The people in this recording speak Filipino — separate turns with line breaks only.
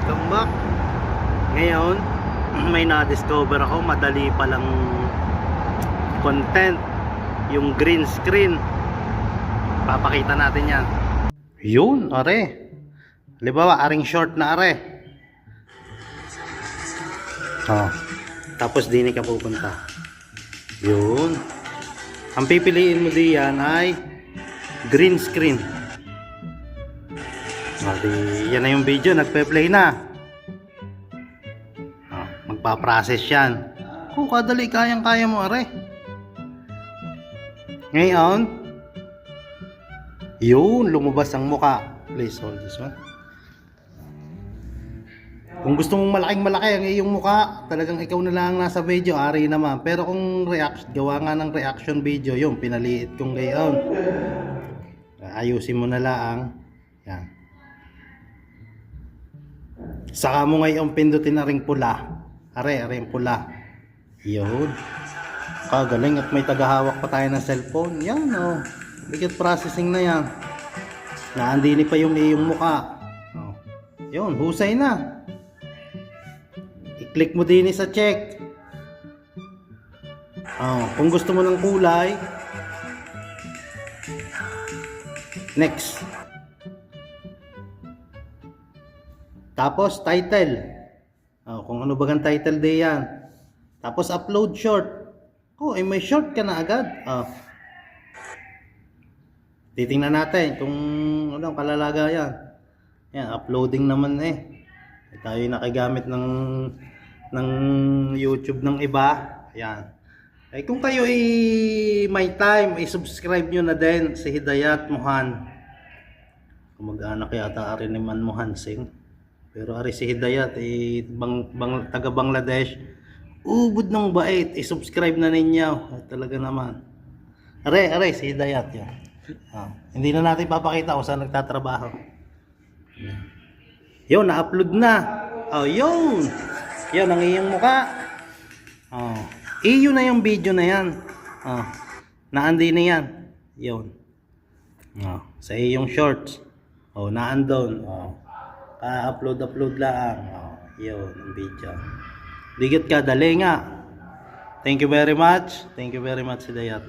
welcome back. Ngayon, may na-discover ako, madali palang content, yung green screen. Papakita natin yan. Yun, are. Halimbawa, aring short na are. Oh. Tapos din ka pupunta. Yun. Ang pipiliin mo diyan ay green screen. Yan na yung video, nagpe-play na. Magpa-process yan. Kung kadali, kayang-kaya mo, are. Ngayon, yun, lumabas ang muka. Please hold this one. Kung gusto mong malaking malaki ang iyong muka, talagang ikaw na lang nasa video, ari naman. Pero kung gawa nga ng reaction video, yun, pinaliit kong gayon. Ayusin mo na lang. Yan. Saka mo ngayon pindutin na ring pula. Are yung pula. Yun. Kagaling at may tagahawak pa tayo ng cellphone. Yan o. Bigat processing na yan. Naandini pa yung iyong muka. Yun, husay na. I-click mo din sa check. Kung gusto mo ng kulay, next. Tapos title. Kung ano bagang title day yan. Tapos upload short. May short ka na agad. Titingnan natin kung anong kalalagayan. Yan, uploading naman eh. Tayo nakagamit ng YouTube ng iba. Ayan. Kung kayo may time, i-subscribe nyo na din si Hidayat Mohan. Mag-anak yata rin ni Man Mohan Singh. Pero ari si Hidayat, taga Bangladesh. Ubod ng bait, i-subscribe na ninyo. Talaga naman. Are, si Hidayat yan. Hindi na natin papakita kung saan nagtatrabaho. Yun, na-upload na. Yun. Yun, ang iyong mukha. Iyo na yung video na yan. Naandi na yan. Yun. Sa iyong shorts. Naandon. Upload lang. Yun, ang video. Bigat ka, dali nga. Thank you very much. Thank you very much, Hidayat.